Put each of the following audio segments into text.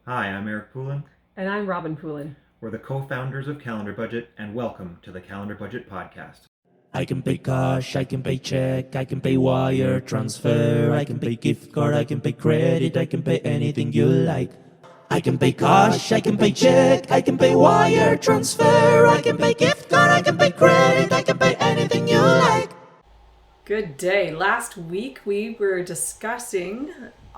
Hi, I'm Eric Poulin. And I'm Robin Poulin. We're the co-founders of Calendar Budget, and welcome to the Calendar Budget Podcast. I can pay cash, I can pay check, I can pay wire transfer, I can pay gift card, I can pay credit, I can pay anything you like. I can pay cash, I can pay check, I can pay wire transfer, I can pay gift card, I can pay credit, I can pay anything you like. Good day. Last week we were discussing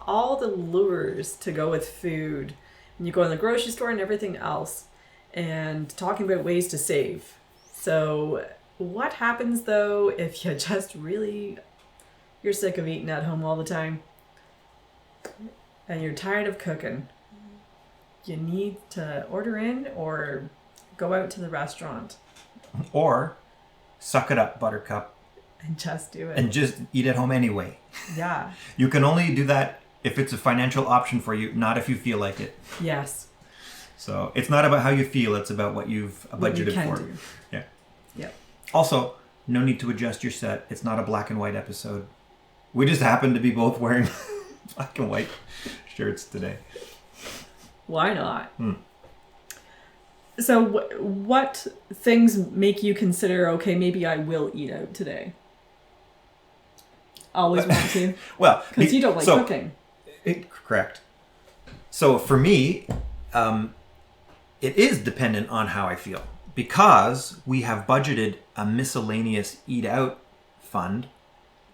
all the lures to go with food when you go in the grocery store and everything else, and talking about ways to save. So what happens though if you just really you're sick of eating at home all the time and you're tired of cooking? You need to order in or go out to the restaurant Or suck it up, Buttercup, and just do it. and just eat at home anyway. Yeah. You can only do that if it's a financial option for you, not if you feel like it. Yes. So it's not about how you feel, it's about what you've What you budgeted can for. do. Yeah. Yeah. Also, no need to adjust your set. It's not a black and white episode. We just happen to be both wearing black and white shirts today. Why not? So, what things make you consider, okay, maybe I will eat out today? Always want to? Well, Because you don't like cooking. Correct. So for me, it is dependent on how I feel, because we have budgeted a miscellaneous eat out fund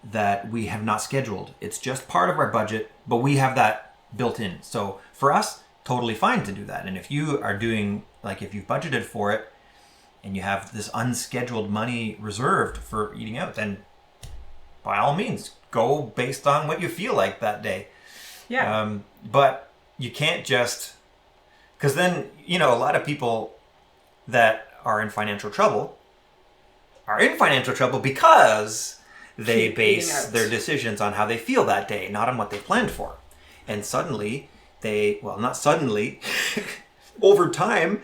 that we have not scheduled. It's just part of our budget, but we have that built in. So for us, totally fine to do that. And if you are doing, like, if you've budgeted for it and you have this unscheduled money reserved for eating out, then by all means, go based on what you feel like that day. Yeah. But you can't just, because then, a lot of people that are in financial trouble because they Keep eating base out. their decisions on how they feel that day, not on what they planned for. And suddenly, not suddenly, over time,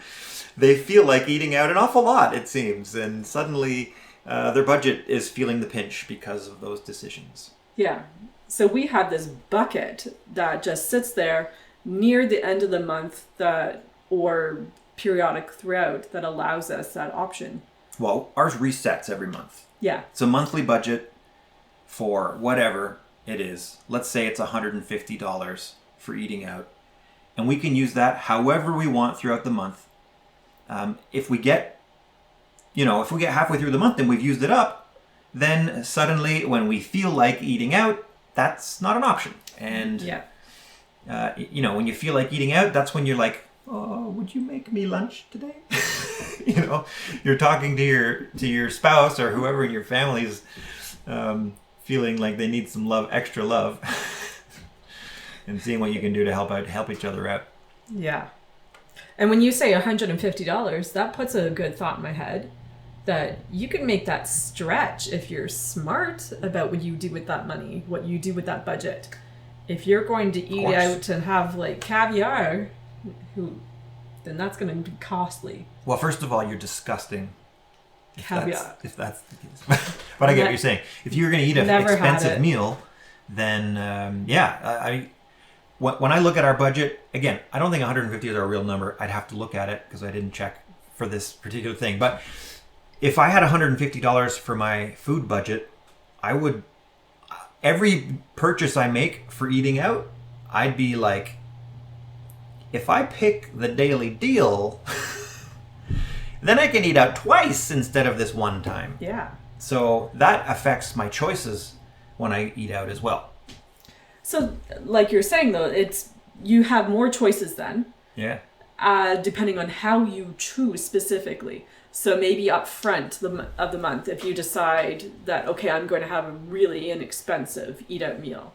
they feel like eating out an awful lot, it seems. And suddenly, their budget is feeling the pinch because of those decisions. Yeah. So, we have this bucket that just sits there near the end of the month or periodic throughout that allows us that option. Well, ours resets every month. Yeah. It's a monthly budget for whatever it is. Let's say it's $150 for eating out. And we can use that however we want throughout the month. If we get halfway through the month and we've used it up, then suddenly when we feel like eating out, that's not an option. And, Yeah. when you feel like eating out, that's when you're like, oh, would you make me lunch today? You're talking to your spouse or whoever in your family's feeling like they need some love, extra love, and seeing what you can do to help each other out. Yeah. And when you say $150, that puts a good thought in my head that you can make that stretch if you're smart about what you do with that money, what you do with that budget. If you're going to eat course. out and have like caviar, then that's going to be costly. Well, first of all, you're disgusting. Caviar. If that's the case. But I get what you're saying. If you're going to eat an Never had expensive it. meal, then when I look at our budget, again, I don't think 150 is our real number. I'd have to look at it because I didn't check for this particular thing. But if I had $150 for my food budget, I would, every purchase I make for eating out, I'd be like, if I pick the daily deal, then I can eat out twice instead of this one time. Yeah. So that affects my choices when I eat out as well. So like you're saying though, you have more choices then, Yeah. depending on how you choose specifically. So maybe up front of the month, if you decide that, okay, I'm going to have a really inexpensive eat out meal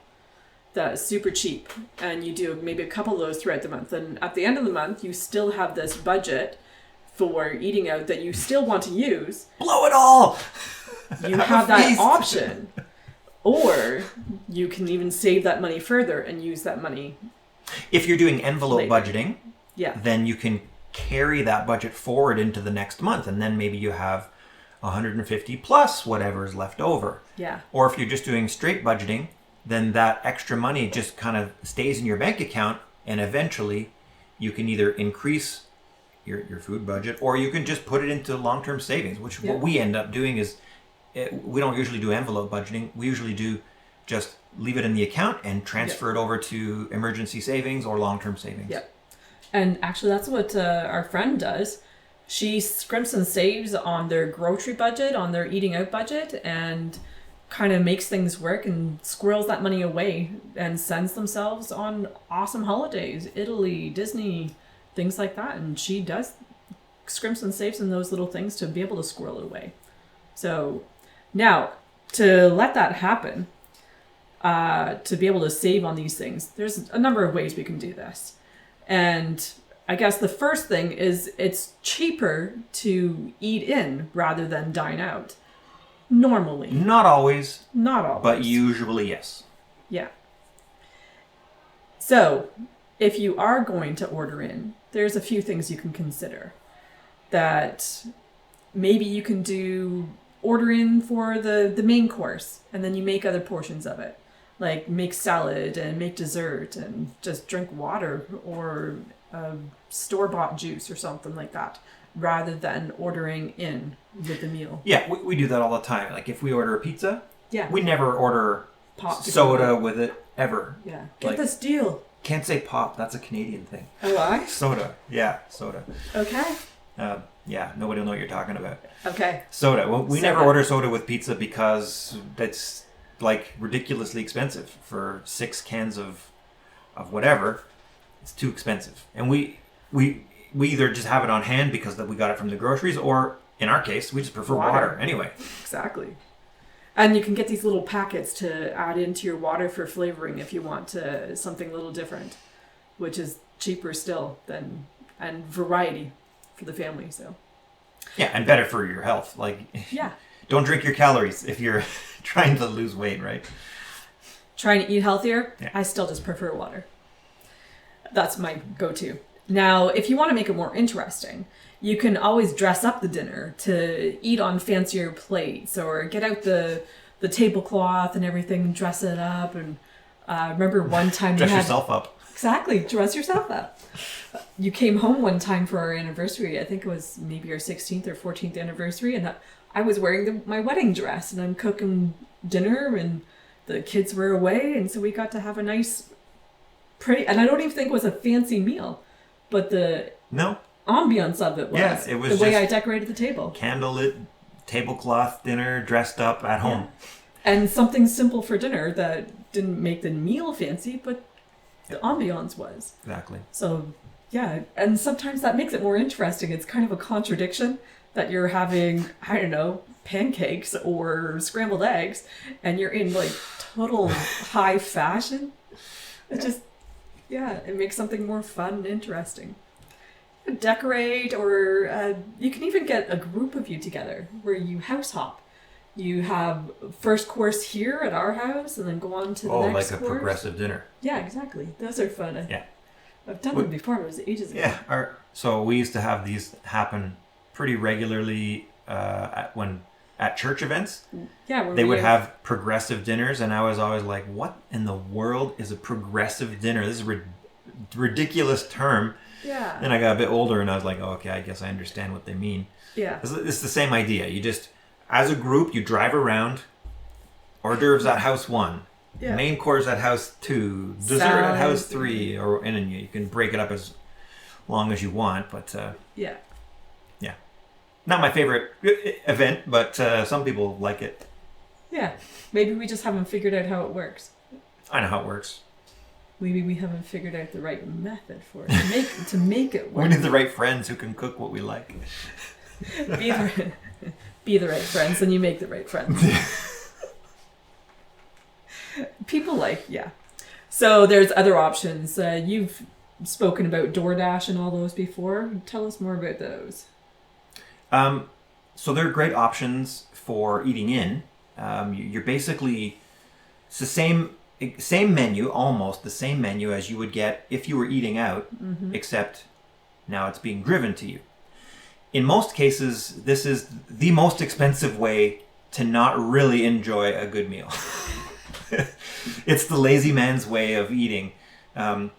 that's super cheap, and you do maybe a couple of those throughout the month, and at the end of the month, you still have this budget for eating out that you still want to use. Blow it all! You have that feast. option. Or you can even save that money further and use that money. If you're doing envelope Later. budgeting, Yeah. then you can carry that budget forward into the next month, and then maybe you have 150 plus whatever is left over. Yeah. Or if you're just doing straight budgeting, then that extra money just kind of stays in your bank account, and eventually you can either increase your food budget, or you can just put it into long-term savings, which Yeah. what we end up doing is we don't usually do envelope budgeting. We usually do just leave it in the account and transfer it over to emergency savings or long-term savings. Yeah. And actually, that's what our friend does. She scrimps and saves on their grocery budget, on their eating out budget, and kind of makes things work and squirrels that money away and sends themselves on awesome holidays, Italy, Disney, things like that. And she does scrimps and saves in those little things to be able to squirrel it away. So now, to let that happen, to be able to save on these things, there's a number of ways we can do this. And I guess the first thing is it's cheaper to eat in rather than dine out. Normally. Not always, Not always. but usually yes. Yeah. So, if you are going to order in, there's a few things you can consider. That maybe you can order in for the main course, and then you make other portions of it. Like make salad and make dessert and just drink water or store-bought juice or something like that, rather than ordering in with the meal. Yeah, we do that all the time. Like if we order a pizza, Yeah. we never order Pop to soda go. with it ever. Yeah. Get Like- this deal. Can't say pop, that's a Canadian thing. Oh, I? Soda, yeah, soda. Okay. Yeah, nobody will know what you're talking about. Okay. Soda. Well, we never Soda. order soda with pizza because that's like ridiculously expensive for 6 cans of whatever. It's too expensive, and we either just have it on hand because that we got it from the groceries, or in our case, we just prefer water anyway. Exactly. And you can get these little packets to add into your water for flavoring if you want something a little different, which is cheaper still and variety for the family. So Yeah, and better for your health. Like, yeah, don't drink your calories if you're trying to lose weight, right? trying to eat healthier. Yeah. I still just prefer water. That's my go-to. Now, if you want to make it more interesting, you can always dress up the dinner to eat on fancier plates, or get out the tablecloth and everything, dress it up. And remember one time Dress we had yourself up. Exactly, dress yourself up. You came home one time for our anniversary. I think it was maybe our 16th or 14th anniversary, and I was wearing my wedding dress, and I'm cooking dinner, and the kids were away, and so we got to have a nice, pretty. And I don't even think it was a fancy meal, but the No, ambiance of it was. Yeah, it was the way just- I decorated the table. candlelit tablecloth dinner, dressed up at home. And something simple for dinner that didn't make the meal fancy, but the ambiance was. Exactly. So, yeah, and sometimes that makes it more interesting. It's kind of a contradiction that you're having, I don't know, pancakes or scrambled eggs, and you're in like total high fashion. It just, yeah, it makes something more fun and interesting. Decorate, or you can even get a group of you together where you house hop. You have first course here at our house, and then go on to the Oh, next like a course. progressive dinner. Yeah, exactly. Those are fun. Yeah. I've done them before. It was ages ago. Yeah. So we used to have these happen pretty regularly at church events. Yeah, where They we would have progressive dinners, and I was always like, "What in the world is a progressive dinner? This is a ridiculous term." Yeah. Then I got a bit older, and I was like, "Oh, okay, I guess I understand what they mean." Yeah. It's the same idea. You just, as a group, you drive around. Hors d'oeuvres at house 1. Yeah. Main course at house 2, dessert at house 3, and then you can break it up as long as you want. But Yeah. not my favorite event, but some people like it. Yeah. Maybe we just haven't figured out how it works. I know how it works. Maybe we haven't figured out the right method for it to make it We work. need the right friends who can cook what we like. Be the right friends, and you make the right friends. People yeah. So there's other options. You've spoken about DoorDash and all those before. Tell us more about those. So they're great options for eating in. You're basically, it's the same menu, almost the same menu as you would get if you were eating out, except now it's being driven to you. In most cases, this is the most expensive way to not really enjoy a good meal. It's the lazy man's way of eating. And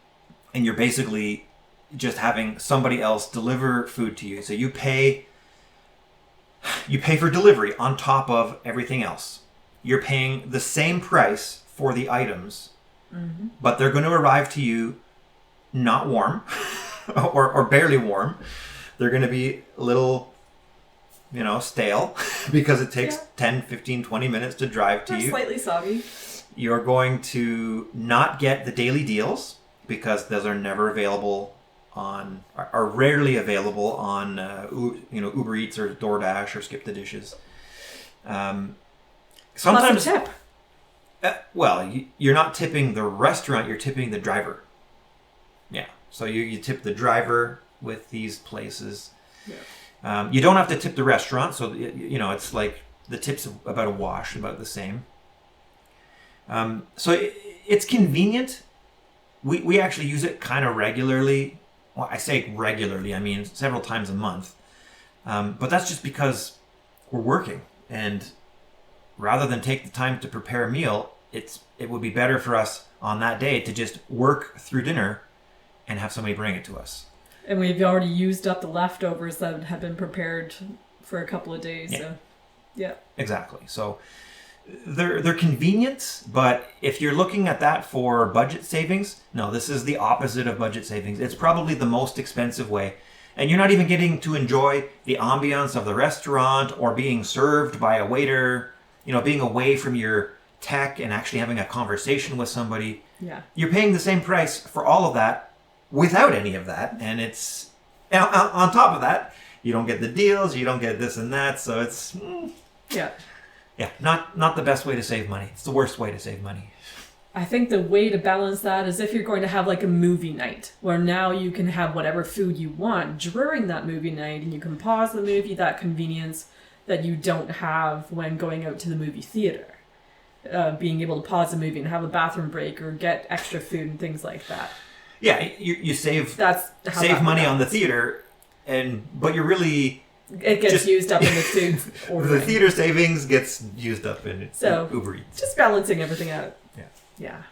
you're basically just having somebody else deliver food to you. So you pay for delivery on top of everything else. You're paying the same price for the items, but they're going to arrive to you not warm or barely warm. They're going to be a little, stale because it takes 10, 15, 20 minutes to drive to Or you. slightly soggy. You're going to not get the daily deals because those are never available are rarely available on Uber Eats or DoorDash or Skip the Dishes. Sometimes, Plus a tip. you're not tipping the restaurant; you're tipping the driver. Yeah, so you tip the driver with these places. Yeah. You don't have to tip the restaurant, so it's like the tip's about a wash, about the same. So it's convenient. We actually use it kind of regularly. Well, I say regularly, I mean several times a month. But that's just because we're working, and rather than take the time to prepare a meal, it would be better for us on that day to just work through dinner and have somebody bring it to us. And we've already used up the leftovers that have been prepared for a couple of days. Yeah. So, yeah. Exactly. So they're convenient, but if you're looking at that for budget savings, no, this is the opposite of budget savings. It's probably the most expensive way. And you're not even getting to enjoy the ambiance of the restaurant or being served by a waiter, being away from your tech and actually having a conversation with somebody. Yeah. You're paying the same price for all of that without any of that. And it's on top of that, you don't get the deals, you don't get this and that. So it's... Yeah. Yeah, not the best way to save money. It's the worst way to save money. I think the way to balance that is if you're going to have like a movie night where now you can have whatever food you want during that movie night and you can pause the movie, that convenience that you don't have when going out to the movie theater. Being able to pause the movie and have a bathroom break or get extra food and things like that. Yeah, you save That's how save that money on the balance. theater, but you're really... It gets Just- used up in the food The ordering. theater savings gets used up in So- Uber Eats. Just balancing everything out. Yeah. Yeah.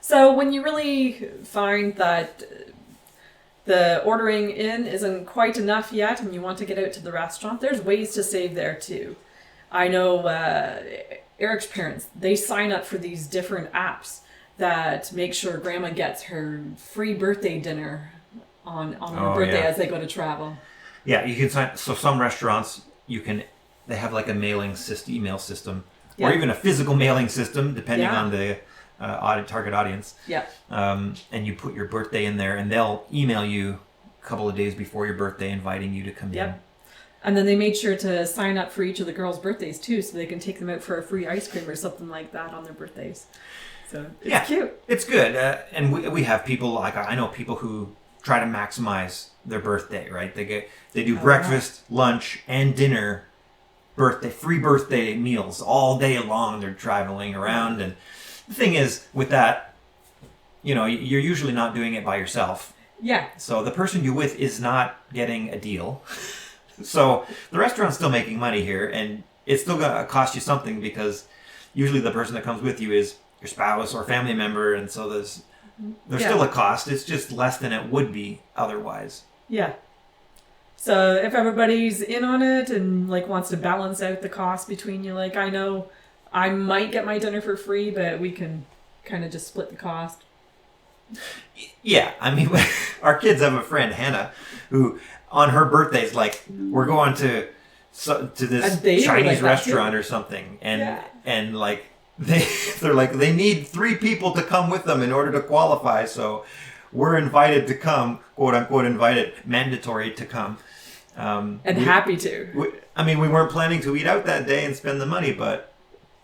So when you really find that the ordering in isn't quite enough yet and you want to get out to the restaurant, there's ways to save there too. I know Eric's parents, they sign up for these different apps that make sure grandma gets her free birthday dinner on her Oh, birthday yeah. as they go to travel. Yeah, you can sign... So some restaurants, they have like a email system, Yeah. or even a physical mailing system, depending Yeah. on the target audience. Yeah. And you put your birthday in there, and they'll email you a couple of days before your birthday, inviting you to come in. Yep. And then they made sure to sign up for each of the girls' birthdays too, so they can take them out for a free ice cream or something like that on their birthdays. So it's Yeah. cute. It's good, and we have people like I know people who try to maximize their birthday. Right? They do breakfast, lunch, and dinner, free birthday meals all day long. They're traveling around, and the thing is with that, you're usually not doing it by yourself. Yeah. So the person you're with is not getting a deal. So the restaurant's still making money here, and it's still gonna cost you something because usually the person that comes with you is your spouse or family member, and so there's Yeah. still a cost. It's just less than it would be otherwise. Yeah. So if everybody's in on it and like wants to balance out the cost between you, like I know I might get my dinner for free, but we can kind of just split the cost. Yeah, I mean, our kids have a friend, Hannah, who on her birthday's like, we're going to this And they were Chinese like that too. restaurant or something, and Yeah. and like they're like they need 3 people to come with them in order to qualify. So we're invited to come, quote unquote, invited, mandatory to come. And happy to. We weren't planning to eat out that day and spend the money, but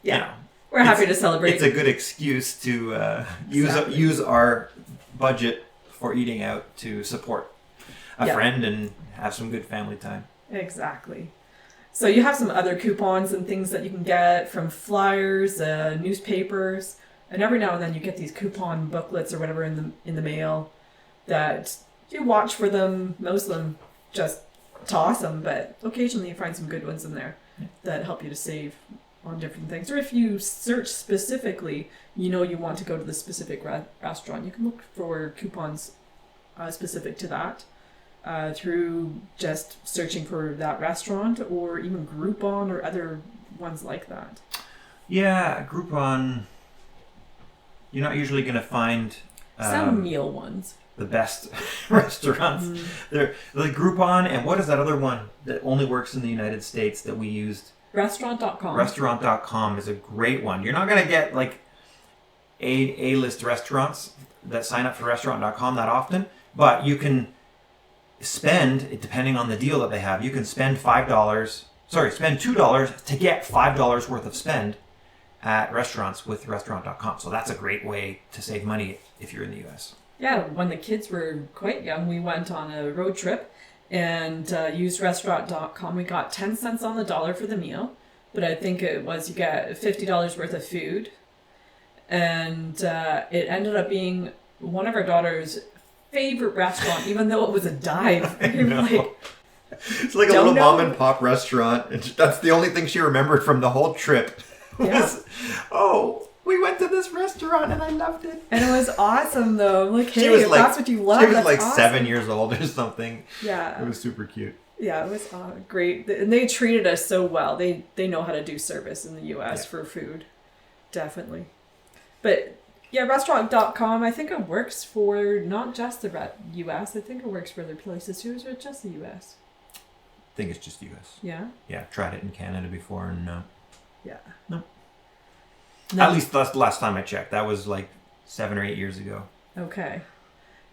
Yeah. We're happy to celebrate. it's a good excuse to Exactly. use our budget for eating out to support a Yeah. friend and have some good family time. Exactly. So you have some other coupons and things that you can get from flyers, newspapers, and every now and then you get these coupon booklets or whatever in the mail that you watch for them. Most of them just toss them, but occasionally you find some good ones in there that help you to save on different things. Or if you search specifically, you want to go to the specific restaurant, you can look for coupons specific to that through just searching for that restaurant, or even Groupon or other ones like that? Yeah, Groupon. You're not usually going to find Some meal ones. the best restaurants. They're like Groupon, and what is that other one that only works in the United States that we used? Restaurant.com. Restaurant.com is a great one. You're not going to get like A-list restaurants that sign up for Restaurant.com that often, but you can spend, depending on the deal that they have, you can spend spend $2 to get $5 worth of spend at restaurants with Restaurant.com. So that's a great way to save money if you're in the US. Yeah, when the kids were quite young, we went on a road trip and used Restaurant.com. We got 10 cents on the dollar for the meal, but I think it was you get $50 worth of food. And it ended up being one of our daughter's favorite restaurant, even though it was a dive. I know. Like, It's like a Don't little know. mom and pop restaurant. And that's the only thing she remembered from the whole trip. Yeah. Was, oh, we went to this restaurant and I loved it. and it was awesome, though. Like, hey, She was if like- that's what you love, She was that's like awesome. 7 years old or something. Yeah. It was super cute. Yeah, it was great. And they treated us so well. They know how to do service in the U.S. Yeah. for food. Definitely. But yeah, Restaurant.com, I think it works for not just the U.S. I think it works for other places too. Is it just the U.S.? I think it's just US. Yeah? Yeah, tried it in Canada before and no. Yeah. No. No. At least that's the last time I checked. That was like 7 or 8 years ago. Okay.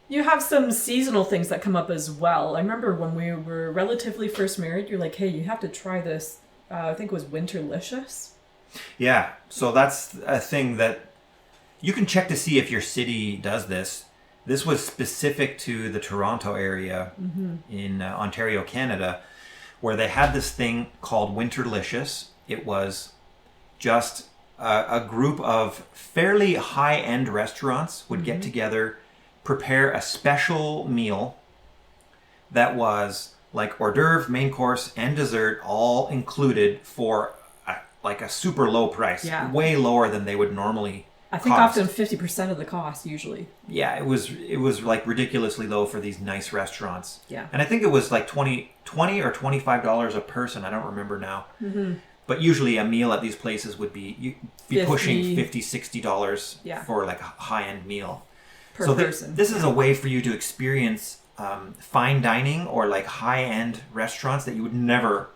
You have some seasonal things that come up as well. I remember when we were relatively first married, you're like, hey, you have to try this. I think it was Winterlicious. Yeah, so that's a thing that you can check to see if your city does this. This was specific to the Toronto area in Ontario, Canada, where they had this thing called Winterlicious. It was just a group of fairly high-end restaurants would get together, prepare a special meal that was like hors d'oeuvre, main course, and dessert all included for a super low price, Yeah. way lower than they would normally I think cost. often 50% of the cost, usually. Yeah, it was like ridiculously low for these nice restaurants. Yeah. And I think it was like $20 or $25 a person. I don't remember now. But usually a meal at these places would be pushing $50, $60 Yeah. for like a high-end meal. Per so person. This is a way for you to experience fine dining or like high-end restaurants that you would never,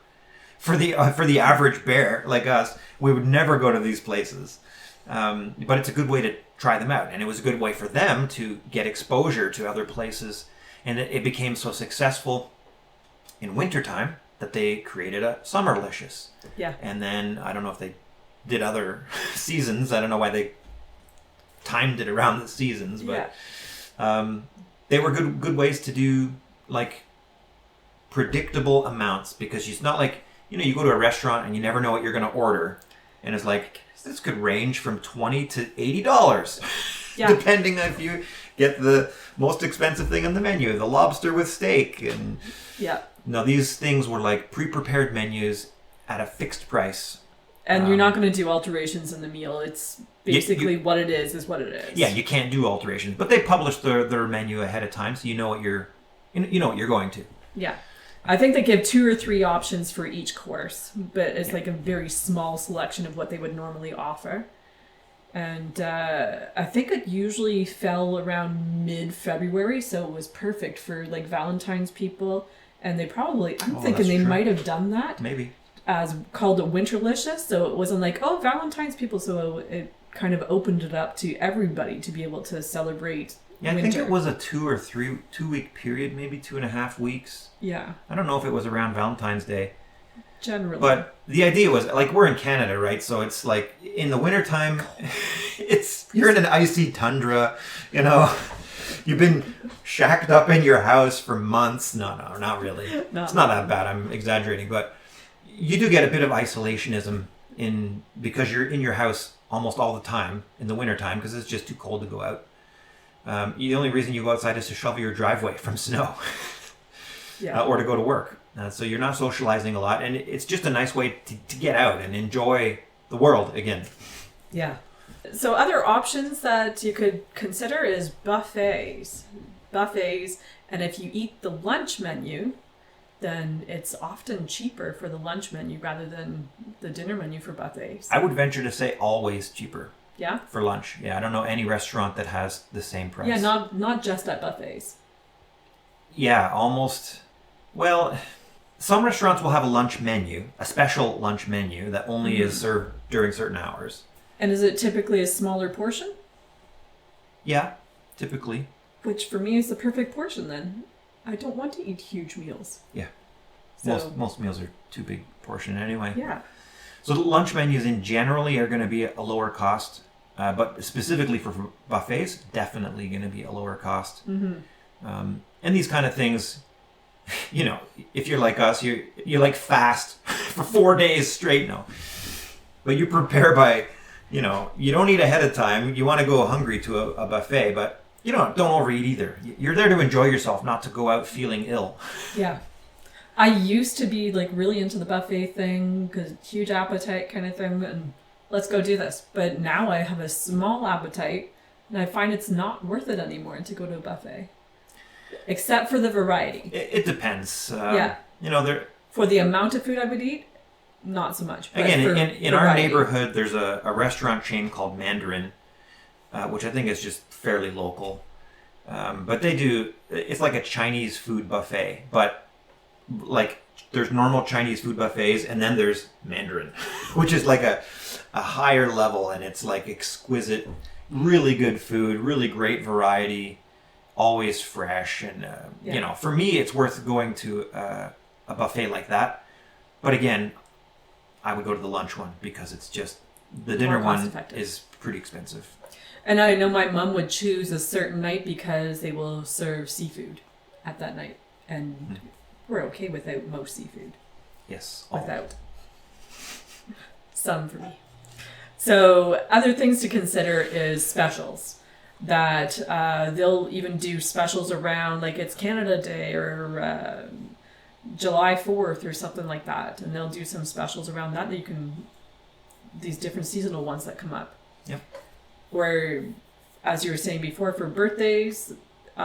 for the average bear like us, we would never go to these places. But it's a good way to try them out, and it was a good way for them to get exposure to other places. And it became so successful in wintertime that they created a Summerlicious. Yeah. And then I don't know if they did other seasons. I don't know why they timed it around the seasons, but they were good ways to do like predictable amounts, because it's not like, you go to a restaurant and you never know what you're going to order, and it's like this could range from $20 to $80 Yeah. depending on if you get the most expensive thing on the menu, the lobster with steak. And Yeah. no, these things were like pre-prepared menus at a fixed price. And you're not going to do alterations in the meal. It's basically what it is what it is. Yeah, you can't do alterations, but they publish their menu ahead of time, so you know what you're going to. Yeah. I think they give 2 or 3 options for each course, but it's like a very small selection of what they would normally offer. And I think it usually fell around mid-February, so it was perfect for like Valentine's people. And they probably, I'm thinking that's they true. might have done that Maybe. as called a Winterlicious. So it wasn't like, oh, Valentine's people. So it kind of opened it up to everybody to be able to celebrate Yeah, I winter. think it was a 2-week period, maybe 2.5 weeks. Yeah, I don't know if it was around Valentine's Day. generally. But the idea was, like, we're in Canada, right? So it's like in the wintertime, you're in an icy tundra, You've been shacked up in your house for months. No, not really. It's not that bad. I'm exaggerating, but you do get a bit of isolationism because you're in your house almost all the time in the wintertime because it's just too cold to go out. The only reason you go outside is to shovel your driveway from snow. Yeah. Or to go to work. So you're not socializing a lot, and it's just a nice way to get out and enjoy the world again. Yeah. So other options that you could consider is buffets. buffets, and if you eat the lunch menu, then it's often cheaper for the lunch menu rather than the dinner menu for buffets. I would venture to say always cheaper Yeah? for lunch. Yeah, I don't know any restaurant that has the same price. Yeah, not just at buffets. Yeah, almost. Well, some restaurants will have a lunch menu, a special lunch menu that only is served during certain hours. And is it typically a smaller portion? Yeah, typically. Which for me is the perfect portion then. I don't want to eat huge meals. Yeah. So, Most meals are too big portion anyway. yeah. So the lunch menus in generally are going to be a lower cost, but specifically for buffets, definitely going to be a lower cost. And these kind of things, you know, if you're like us, you like fast for 4 days straight. No, but you prepare by, you know, you don't eat ahead of time. You want to go hungry to a buffet, but you don't overeat either. You're there to enjoy yourself, not to go out feeling ill. Yeah. I used to be like really into the buffet thing because huge appetite kind of thing and let's go do this. But now I have a small appetite and I find it's not worth it anymore to go to a buffet. Except for the variety. It depends. Yeah. You know, there. For the amount of food I would eat, not so much. But Again, for in our variety. neighborhood, there's a restaurant chain called Mandarin, which I think is just fairly local. But they do, it's like a Chinese food buffet, but like there's normal Chinese food buffets and then there's Mandarin, which is like a higher level and it's like exquisite, really good food, really great variety, always fresh. And, you know, for me, it's worth going to a buffet like that. But again, I would go to the lunch one because it's just, the dinner More one cost-effective. is pretty expensive. And I know my mom would choose a certain night because they will serve seafood at that night. And we're okay without most seafood. Yes. all. Without. Some for me. So other things to consider is specials. That they'll even do specials around, like it's Canada Day or July 4th or something like that. And they'll do some specials around that you can, these different seasonal ones that come up. Yep. Where, as you were saying before, for birthdays,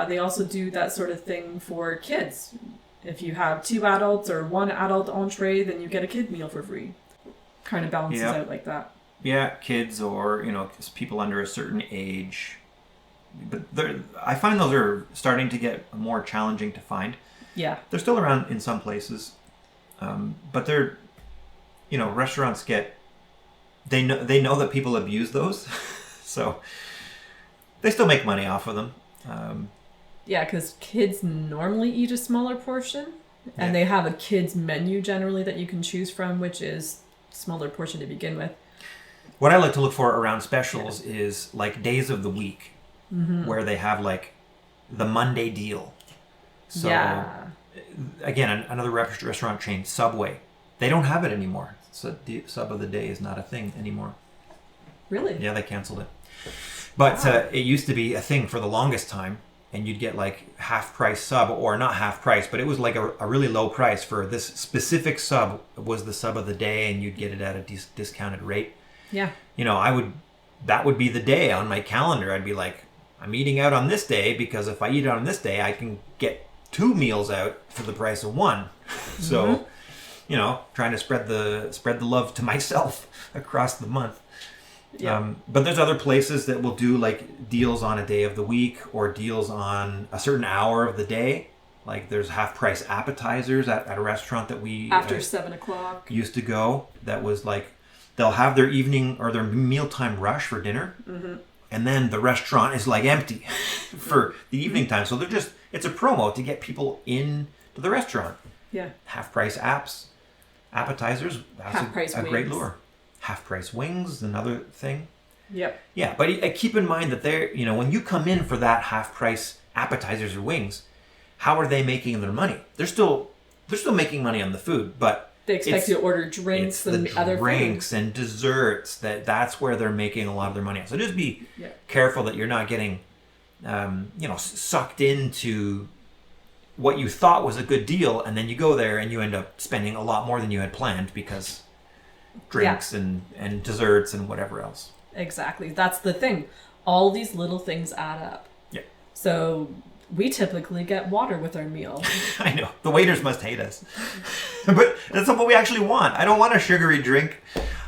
they also do that sort of thing for kids. If you have 2 adults or 1 adult entree, then you get a kid meal for free. Kind of balances Yep. out like that. Yeah, kids or, you know, people under a certain age. But I find those are starting to get more challenging to find. Yeah. They're still around in some places. But they're, you know, restaurants get, they know that people abuse those. So they still make money off of them. Yeah, because kids normally eat a smaller portion. And Yeah. they have a kids menu generally that you can choose from, which is smaller portion to begin with. What I like to look for around specials is like days of the week where they have like the Monday deal. So yeah. again, another restaurant chain, Subway. They don't have it anymore. So the sub of the day is not a thing anymore. Really? Yeah, they canceled it. But it used to be a thing for the longest time, and you'd get like half price sub, or not half price, but it was like a really low price for this specific sub was the sub of the day, and you'd get it at a discounted rate. Yeah. You know, that would be the day on my calendar. I'd be like, I'm eating out on this day because if I eat out on this day, I can get 2 meals out for the price of 1. So, you know, trying to spread the love to myself across the month. Yeah. But there's other places that will do like deals on a day of the week or deals on a certain hour of the day. Like there's half price appetizers at a restaurant that we After 7 o'clock. used to go. That was like they'll have their evening or their mealtime rush for dinner, and then the restaurant is like empty for the evening time. So it's a promo to get people in to the restaurant. Yeah. Half price appetizers. That's Half-price a great wings. lure. Half price wings, another thing. Yep. Yeah, but keep in mind that when you come in for that half price appetizers or wings, how are they making their money? They're still making money on the food, but They expect it's- you to order drinks it's and the other drinks and desserts that's where they're making a lot of their money. So just be Yeah. careful that you're not getting, sucked into what you thought was a good deal, and then you go there and you end up spending a lot more than you had planned because drinks and desserts and whatever else. Exactly. That's the thing. All these little things add up. Yeah. So we typically get water with our meal. I know. The waiters must hate us. But that's what we actually want. I don't want a sugary drink.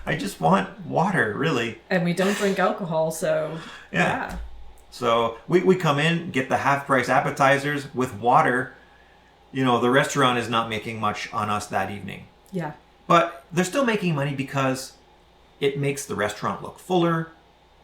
I just want water, really. And we don't drink alcohol, so Yeah. So we come in, get the half-price appetizers with water. You know, the restaurant is not making much on us that evening. Yeah. But they're still making money because it makes the restaurant look fuller,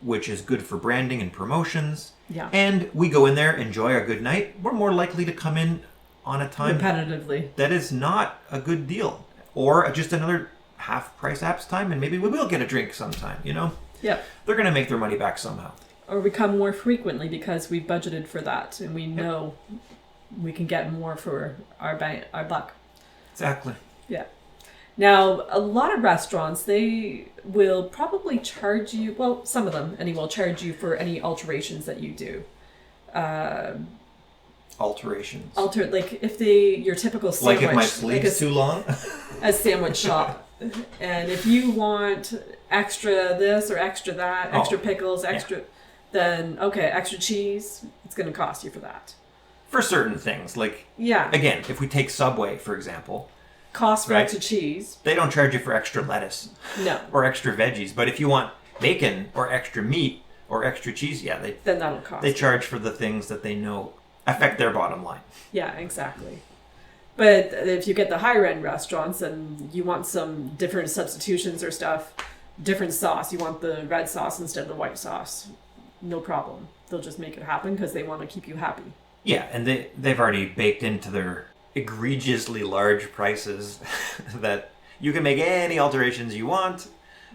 which is good for branding and promotions. Yeah. And we go in there, enjoy a good night. We're more likely to come in on a time Repetitively. that is not a good deal. Or just another half-price apps time, and maybe we will get a drink sometime, you know? Yep. They're going to make their money back somehow. Or we come more frequently because we budgeted for that and we know we can get more for our buck. Exactly. Yeah. Now, a lot of restaurants, they will probably charge you, well, some of them, anyway, will charge you for any alterations that you do. Alterations. Like if your typical sandwich, Like if my sleeve's too long? a sandwich shop. And if you want extra this or extra that, extra pickles, extra, then okay, extra cheese, it's going to cost you for that. For certain things. Like, Yeah. again, if we take Subway, for example, Cost for Right. extra cheese. they don't charge you for extra lettuce No. or extra veggies. But if you want bacon or extra meat or extra cheese, yeah, Then that'll cost they you. charge for the things that they know affect their bottom line. Yeah, exactly. But if you get the higher end restaurants and you want some different substitutions or stuff, different sauce, you want the red sauce instead of the white sauce, no problem. They'll just make it happen because they want to keep you happy. Yeah, and they've already baked into their egregiously large prices that you can make any alterations you want.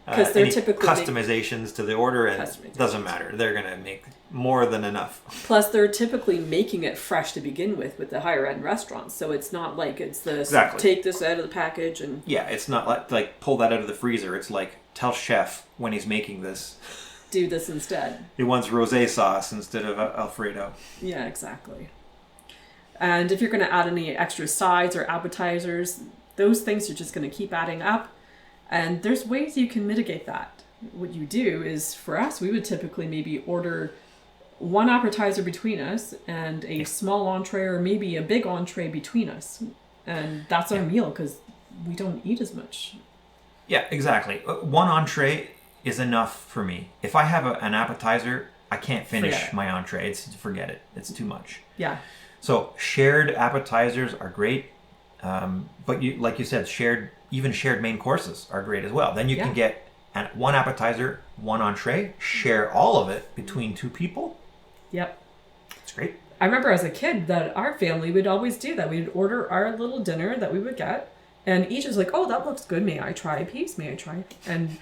'Cause they're any typically customizations to the order, and it Customizations. doesn't matter. They're going to make more than enough. Plus, they're typically making it fresh to begin with the higher end restaurants. So it's not like it's this, Exactly. take this out of the package and Yeah, it's not like pull that out of the freezer. It's like tell chef when he's making this, do this instead. he wants rosé sauce instead of Alfredo. Yeah, exactly. And if you're going to add any extra sides or appetizers, those things are just going to keep adding up. And there's ways you can mitigate that. What you do is, for us, we would typically maybe order one appetizer between us and a small entree or maybe a big entree between us. And that's our meal because we don't eat as much. Yeah, exactly. One entree is enough for me. If I have an appetizer, I can't finish Forget it. my entree. Forget it. It's too much. Yeah. So shared appetizers are great, but like you said, shared main courses are great as well. Then you Yeah. can get one appetizer, one entree, share all of it between two people. Yep. It's great. I remember as a kid that our family would always do that. We'd order our little dinner that we would get, and each was like, "Oh, that looks good. May I try a piece? May I try?" And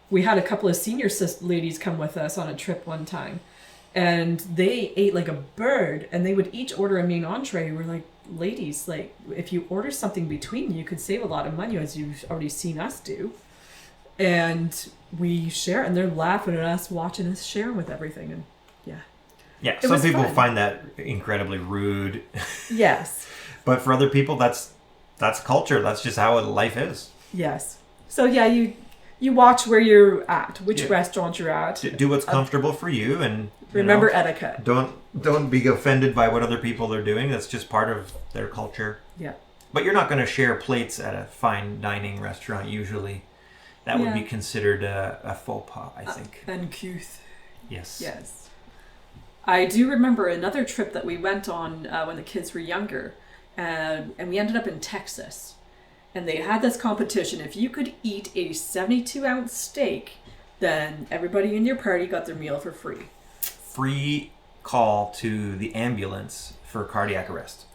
we had a couple of senior ladies come with us on a trip one time, and they ate like a bird, and they would each order a main entree. We're like, "Ladies, like if you order something between you could save a lot of money, as you've already seen us do." And we share, and they're laughing at us, watching us share with everything, and yeah. Yeah, It some was people fun. find that incredibly rude, Yes. but for other people, that's culture. That's just how life is. Yes. So yeah, you watch where you're at, which Yeah. restaurant you're at. Do what's comfortable for you, and you Remember know, etiquette. don't be offended by what other people are doing. That's just part of their culture. Yeah. But you're not going to share plates at a fine dining restaurant usually. That would be Yeah. considered a faux pas, I think. Uncouth. Yes. Yes. I do remember another trip that we went on when the kids were younger, and we ended up in Texas. And they had this competition. If you could eat a 72-ounce steak, then everybody in your party got their meal for free. Free call to the ambulance for cardiac arrest.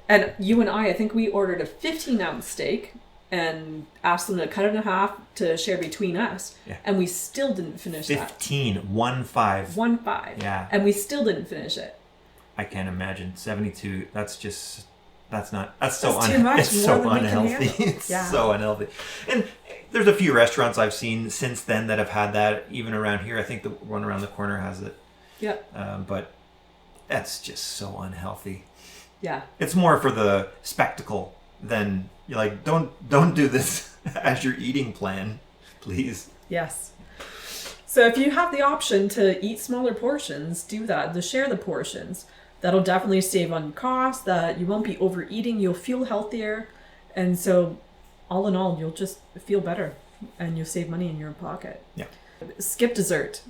And you and I think we ordered a 15-ounce steak and asked them to cut it in half to share between us. Yeah. And we still didn't finish that. 15, 1-5. 1-5. Yeah. And we still didn't finish it. I can't imagine 72. That's so That's too much, it's more so than we can unhealthy. handle. It's Yeah. so unhealthy. And there's a few restaurants I've seen since then that have had that. Even around here, I think the one around the corner has it. Yep. But that's just so unhealthy. Yeah. It's more for the spectacle than you're like, don't do this as your eating plan, please. Yes. So if you have the option to eat smaller portions, do that. To share the portions, that'll definitely save on costs, that you won't be overeating, you'll feel healthier. And so all in all, you'll just feel better and you'll save money in your pocket. Yeah. Skip dessert.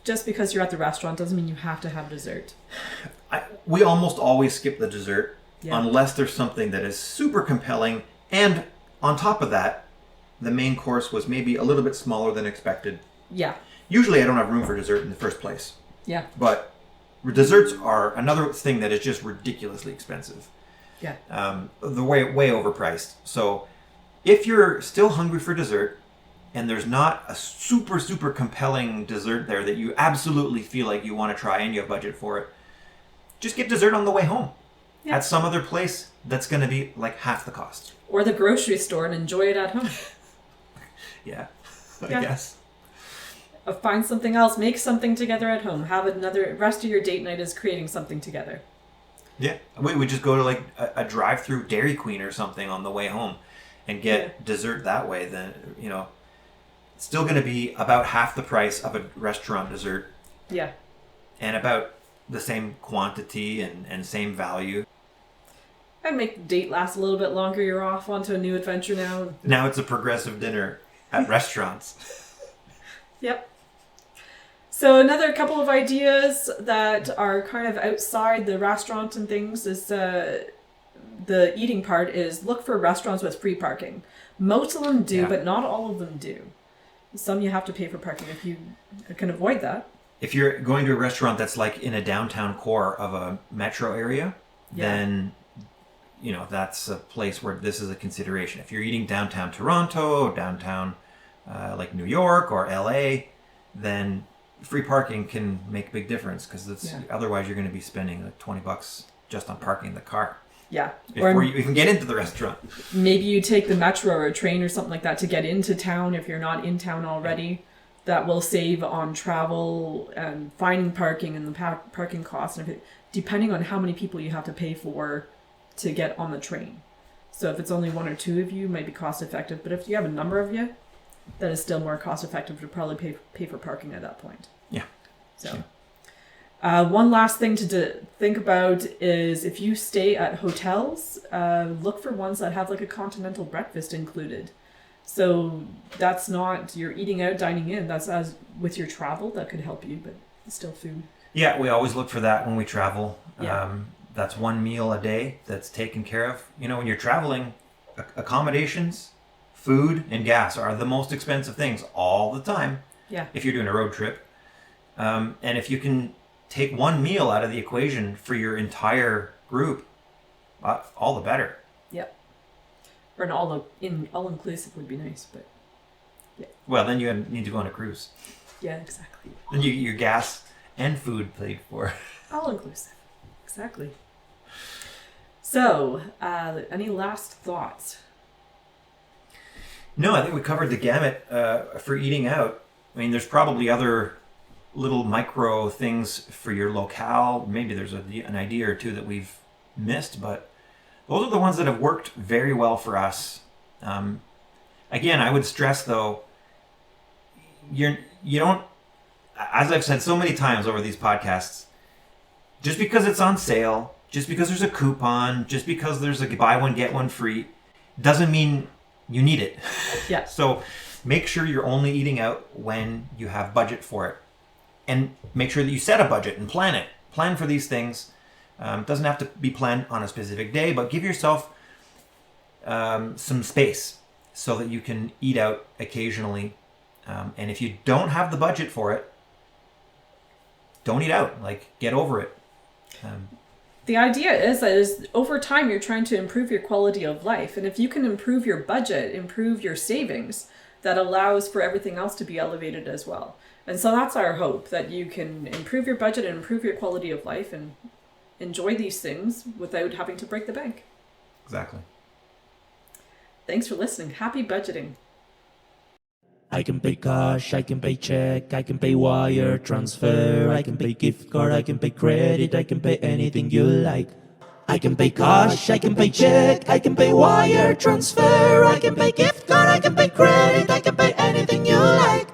Just because you're at the restaurant doesn't mean you have to have dessert. We almost always skip the dessert Yeah. unless there's something that is super compelling. And on top of that, the main course was maybe a little bit smaller than expected. Yeah. Usually I don't have room for dessert in the first place. Yeah. But desserts are another thing that is just ridiculously expensive. Yeah. Way overpriced. So if you're still hungry for dessert and there's not a super, super compelling dessert there that you absolutely feel like you want to try and you have budget for it, just get dessert on the way home Yeah. at some other place that's going to be like half the cost. Or the grocery store and enjoy it at home. Yeah, Yeah. I guess. Find something else. Make something together at home. Have another rest of your date night is creating something together. Yeah, we would just go to like a drive-through Dairy Queen or something on the way home and get dessert that way. Then, you know, it's still going to be about half the price of a restaurant dessert Yeah. and about the same quantity and same value. I'd make the date last a little bit longer. You're off onto a new adventure now. Now it's a progressive dinner at restaurants. Yep. So another couple of ideas that are kind of outside the restaurant and things is the eating part is look for restaurants with free parking. Most of them do, Yeah. but not all of them do. Some you have to pay for parking. If you can avoid that. If you're going to a restaurant that's like in a downtown core of a metro area, then you know that's a place where this is a consideration. If you're eating downtown Toronto, downtown like New York or LA, then free parking can make a big difference because otherwise you're going to be spending like $20 just on parking the car Yeah. before you even get into the restaurant. Maybe you take the metro or a train or something like that to get into town if you're not in town already. That will save on travel and finding parking and the parking costs, and depending on how many people you have to pay for to get on the train. So if it's only one or two of you, it might be cost effective. But if you have a number of you, then it's still more cost effective to probably pay for parking at that point. Yeah. So one last thing to think about is if you stay at hotels, look for ones that have like a continental breakfast included. So that's not you're eating out, dining in. That's as with your travel that could help you, but it's still food. Yeah, we always look for that when we travel. Yeah. That's one meal a day that's taken care of. You know, when you're traveling, accommodations, food, and gas are the most expensive things all the time. Yeah. If you're doing a road trip. And if you can take one meal out of the equation for your entire group, all the better. Yep. Or an all inclusive would be nice, but Well, then you need to go on a cruise. yeah, exactly. Then your gas and food paid for. All inclusive. Exactly. So, any last thoughts? No, I think we covered the gamut for eating out. I mean, there's probably other little micro things for your locale. Maybe there's an idea or two that we've missed, but those are the ones that have worked very well for us. Again, I would stress though, you don't, as I've said so many times over these podcasts, just because it's on sale, just because there's a coupon, just because there's a buy one get one free, doesn't mean you need it. Yeah. So make sure you're only eating out when you have budget for it, and make sure that you set a budget and plan it. Plan for these things. It doesn't have to be planned on a specific day, but give yourself some space so that you can eat out occasionally. And if you don't have the budget for it, don't eat out. Like, get over it. The idea is over time you're trying to improve your quality of life, and if you can improve your budget, improve your savings, that allows for everything else to be elevated as well. And so that's our hope, that you can improve your budget and improve your quality of life and enjoy these things without having to break the bank. Exactly. Thanks for listening. Happy budgeting. I can pay cash, I can pay check, I can pay wire transfer, I can pay gift card, I can pay credit, I can pay anything you like. I can pay cash, I can pay check, I can pay wire transfer, I can pay gift card, I can pay credit, I can pay anything you like.